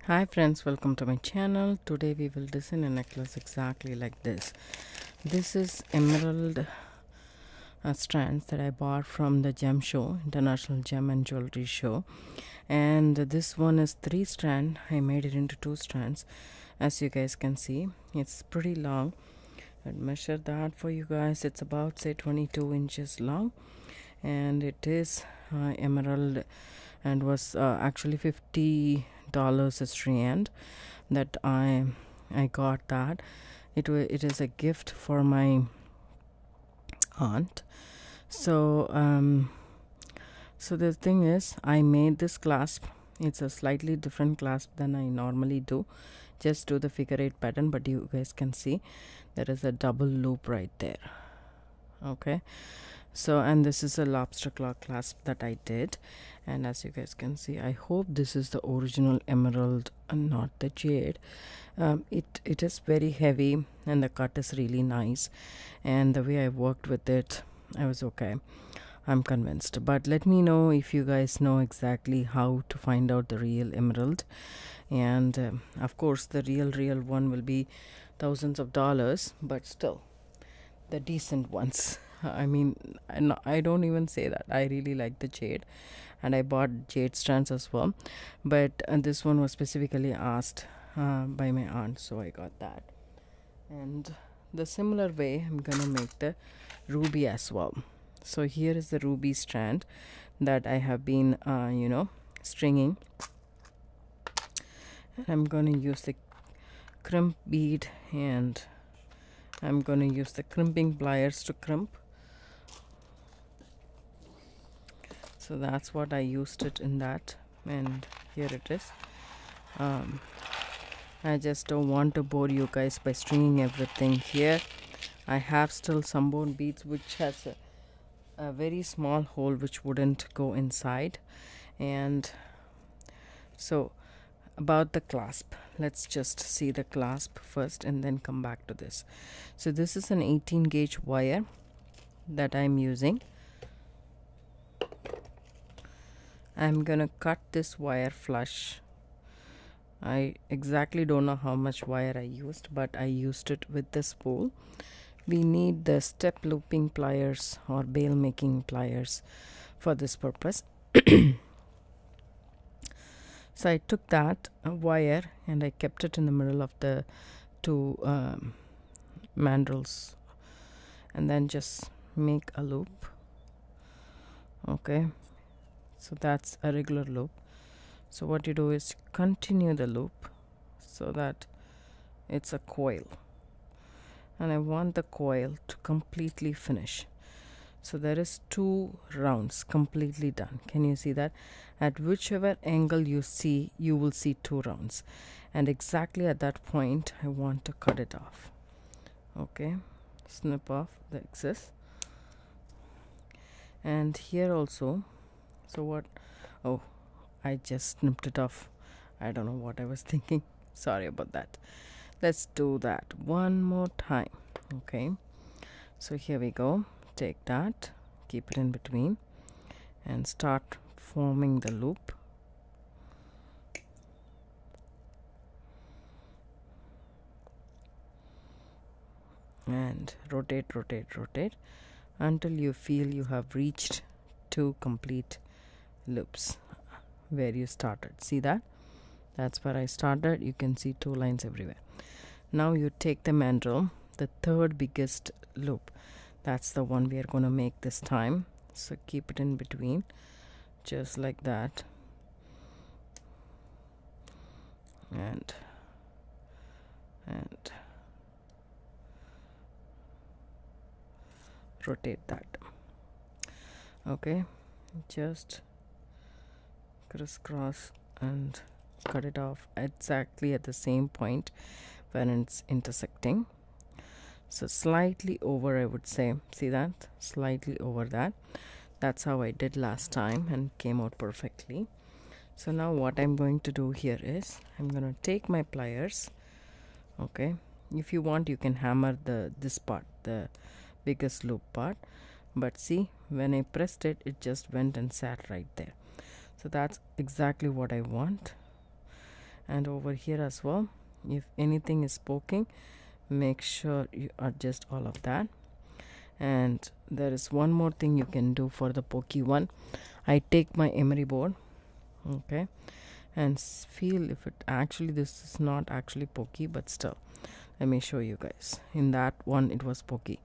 Hi friends, welcome to my channel. Today we will design a necklace exactly like this. This is emerald strands that I bought from the gem show, International Gem and Jewelry Show. And this one is 3 strand. I made it into 2 strands. As you guys can see, it's pretty long. I'd measure that for you guys. It's about say 22 inches long, and it is emerald, and was actually $50 a strand that I got that. It is a gift for my aunt. So so the thing is, I made this clasp. It's a slightly different clasp than I normally do. Just do the figure 8 pattern, but you guys can see there is a double loop right there. Okay, so and this is a lobster claw clasp that I did, and as you guys can see, I hope this is the original emerald and not the jade. It is very heavy and the cut is really nice, and the way I worked with it, I was okay. I'm convinced, but let me know if you guys know exactly how to find out the real emerald. And of course the real one will be thousands of dollars, but still the decent ones. I mean, I don't even say that. I really like the jade, and I bought jade strands as well, but this one was specifically asked by my aunt, so I got that. And the similar way I'm gonna make the ruby as well. So here is the ruby strand that I have been stringing, and I'm gonna use the crimp bead, and I'm gonna use the crimping pliers to crimp. So that's what I used it in that, and here it is. I just don't want to bore you guys by stringing everything here. I have still some bone beads which has a very small hole which wouldn't go inside. And so about the clasp, let's just see the clasp first and then come back to this. So this is an 18 gauge wire that I'm using. I'm gonna cut this wire flush. I exactly don't know how much wire I used, but I used it with the spool. We need the step looping pliers or bail making pliers for this purpose. So I took that wire and I kept it in the middle of the two mandrels, and then just make a loop. Okay, so that's a regular loop. So what you do is continue the loop so that it's a coil, and I want the coil to completely finish. So there is 2 rounds completely done. Can you see that? At whichever angle you see, you will see 2 rounds, and exactly at that point I want to cut it off. Okay, snip off the excess. And here also, so what, oh, I just snipped it off. I don't know what I was thinking. Sorry about that. Let's do that one more time. Okay, so here we go. Take that, keep it in between, and start forming the loop. And rotate until you feel you have reached 2 complete loops where you started. See that? That's where I started. You can see 2 lines everywhere. Now you take the mandrel, the 3rd biggest loop. That's the one we are going to make this time. So keep it in between, just like that, and rotate that. Okay, just crisscross and cut it off exactly at the same point when it's intersecting. So slightly over, I would say. See that? Slightly over that. That's how I did last time and came out perfectly. So now what I'm going to do here is I'm going to take my pliers. Okay, if you want you can hammer this part, the biggest loop part, but see, when I pressed it, it just went and sat right there. So that's exactly what I want. and over here as well. If anything is poking, make sure you adjust all of that. And there is one more thing you can do for the pokey one. I take my emery board, okay, and feel if it actually, this is not actually pokey, but still, let me show you guys. In that one it was pokey.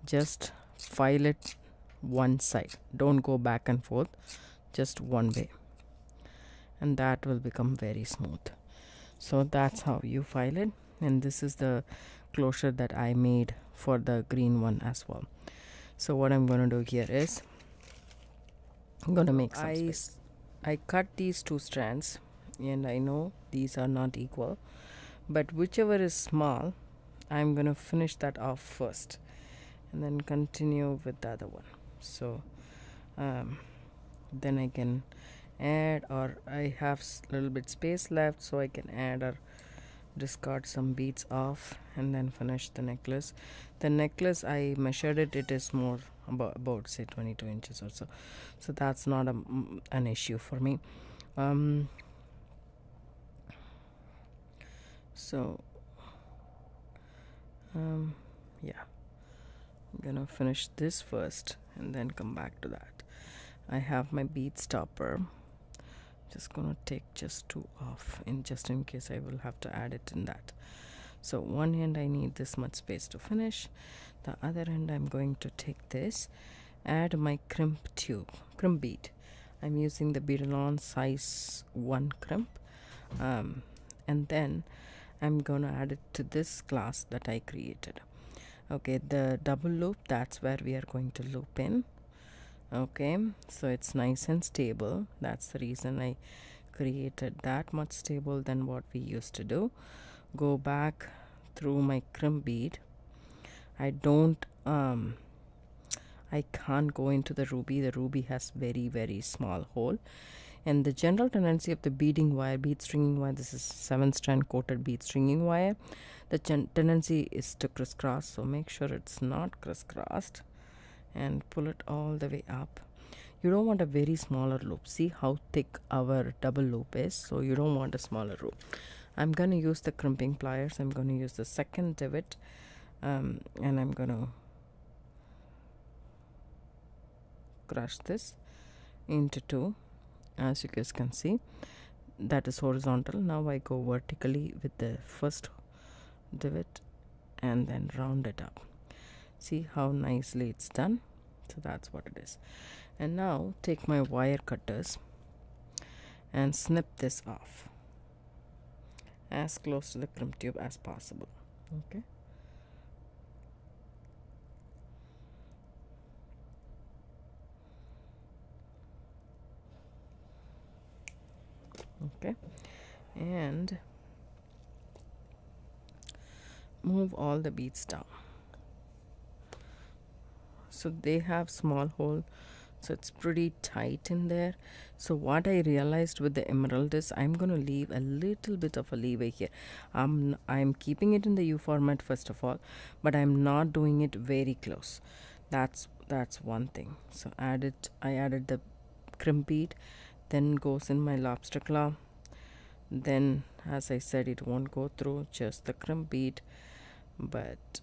Just file it one side, don't go back and forth, just one way, and that will become very smooth. So that's how you file it. And this is the closure that I made for the green one as well. So what I'm going to do here is I'm going to make some space. I cut these two strands, and I know these are not equal, but whichever is small, I'm going to finish that off first and then continue with the other one. So then I can add, or I have a little bit space left, so I can add or discard some beads off and then finish the necklace. The necklace, I measured it, it is more about say 22 inches or so, so that's not an issue for me. Yeah, I'm gonna finish this first and then come back to that. I have my bead stopper, just gonna take just two off just in case I will have to add it in that. So one end I need this much space to finish, the other end I'm going to take this, add my crimp bead. I'm using the Beadalon size 1 crimp, and then I'm gonna add it to this glass that I created. Okay, the double loop, that's where we are going to loop in. Okay, so it's nice and stable. That's the reason I created that much stable than what we used to do. Go back through my crimp bead. I can't go into the ruby. The ruby has very small hole, and the general tendency of the beading wire, bead stringing wire, this is 7-strand coated bead stringing wire, the tendency is to crisscross. So make sure it's not crisscrossed and pull it all the way up. You don't want a very smaller loop. See how thick our double loop is, so you don't want a smaller loop. I'm going to use the crimping pliers. I'm going to use the second divot, and I'm going to crush this into two. As you guys can see, that is horizontal. Now I go vertically with the first divot and then round it up. See how nicely it's done. So that's what it is. And now take my wire cutters and snip this off as close to the crimp tube as possible. Okay, okay, and move all the beads down. So they have small hole, so it's pretty tight in there. So what I realized with the emerald is I'm going to leave a little bit of a leeway here. I'm keeping it in the U format first of all, but I'm not doing it very close. That's one thing. So I added the crimp bead, then goes in my lobster claw. Then, as I said, it won't go through just the crimp bead, but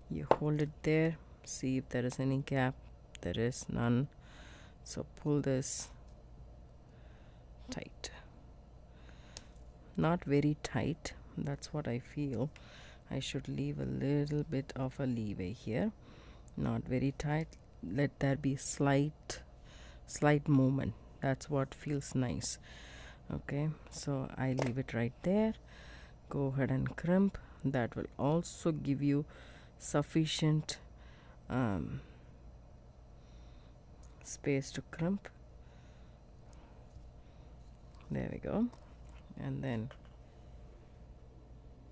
you hold it there, see if there is any gap. There is none, so pull this tight, not very tight. That's what I feel. I should leave a little bit of a leeway here, not very tight. Let there be slight movement. That's what feels nice. Okay, so I leave it right there. Go ahead and crimp. That will also give you sufficient space to crimp. There we go. And then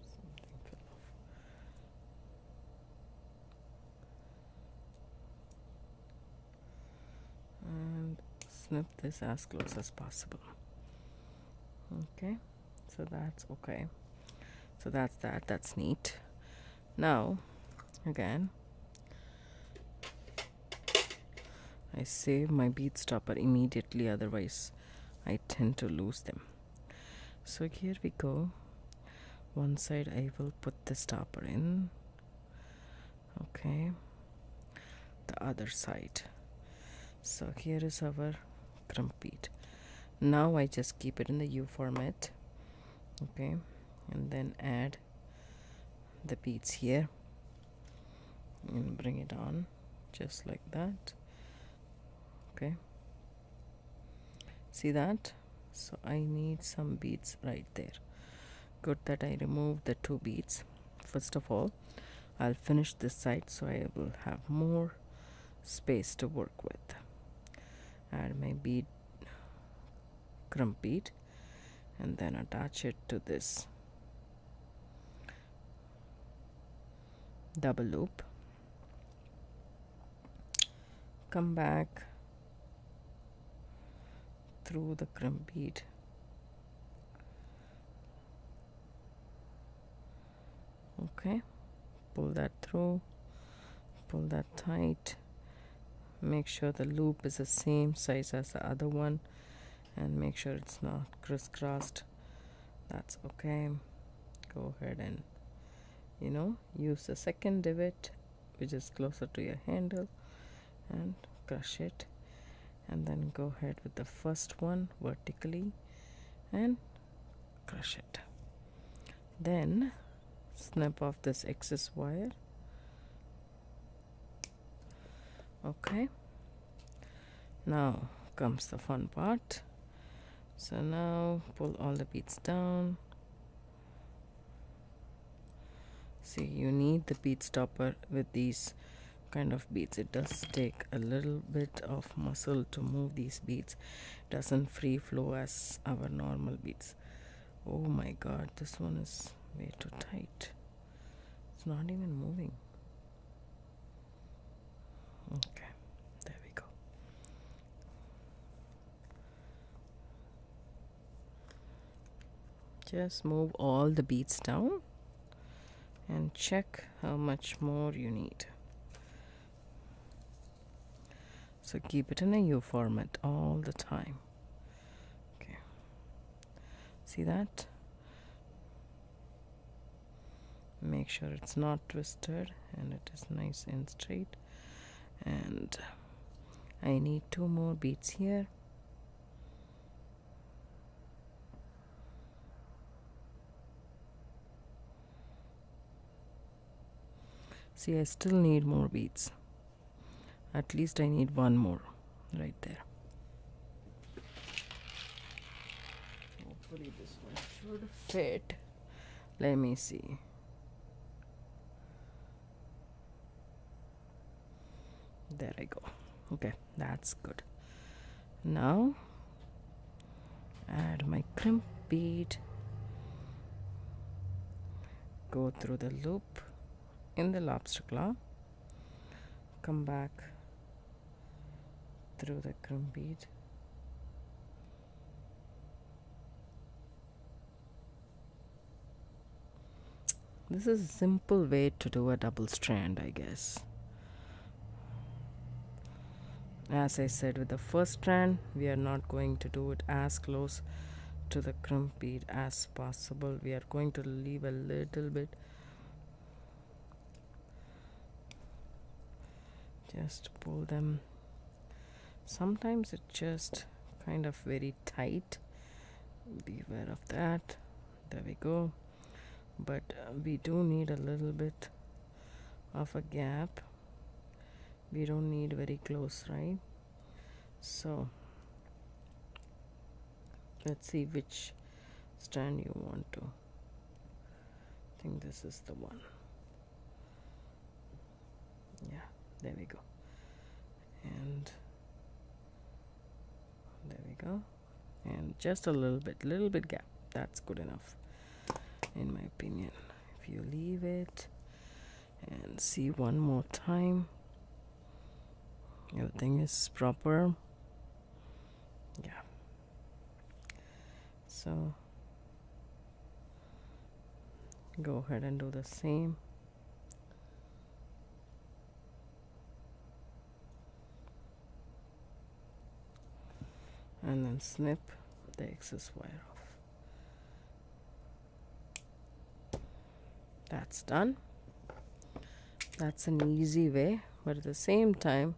something fell off. And snip this as close as possible. Okay, so that's okay. So that's neat. Now again I save my bead stopper immediately, otherwise I tend to lose them. So here we go. One side I will put the stopper in. Okay, the other side. So here is our crumb bead. Now I just keep it in the U format. Okay, and then add the beads here and bring it on just like that. Okay, see that? So I need some beads right there. Good that I removed the 2 beads. First of all, I'll finish this side so I will have more space to work with. Add my bead, crumb bead, and then attach it to this double loop. Come back through the crumb bead. Okay, pull that through, pull that tight. Make sure the loop is the same size as the other one, and make sure it's not crisscrossed. That's okay. Go ahead and use the second divot, which is closer to your handle, and crush it, and then go ahead with the first one vertically and crush it. Then snip off this excess wire. Okay, now comes the fun part. So now pull all the beads down. See, you need the bead stopper with these kind of beads. It does take a little bit of muscle to move these beads. It doesn't free flow as our normal beads. Oh my god, this one is way too tight. It's not even moving. Okay, there we go. Just move all the beads down and check how much more you need. So keep it in a U format all the time. Okay, see that? Make sure it's not twisted and it is nice and straight. And I need 2 more beads here. See, I still need more beads. At least I need 1 more right there. Hopefully this one should fit. Let me see. There I go. Okay, that's good. Now add my crumb bead, go through the loop in the lobster claw, come back through the crumb bead, this is a simple way to do a double strand, I guess. As I said, with the first strand, we are not going to do it as close to the crumb bead as possible. We are going to leave a little bit. Just pull them. Sometimes it's just kind of very tight. Beware of that. There we go. But we do need a little bit of a gap. We don't need very close, right? So let's see which strand you want to. I think this is the one. Yeah, there we go. And there we go. And just a little bit gap. That's good enough, in my opinion. If you leave it and see one more time, everything is proper. Yeah, so go ahead and do the same. and then snip the excess wire off. That's done. That's an easy way, but at the same time,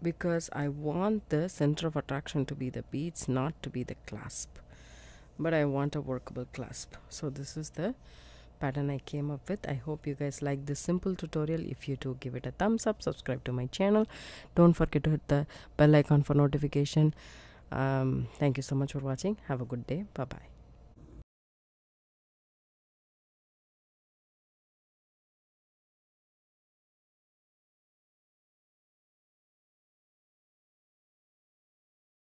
because I want the center of attraction to be the beads, not to be the clasp, but I want a workable clasp. So this is the pattern I came up with. I hope you guys like this simple tutorial. If you do, give it a thumbs up, subscribe to my channel, don't forget to hit the bell icon for notification. Thank you so much for watching. Have a good day. Bye bye.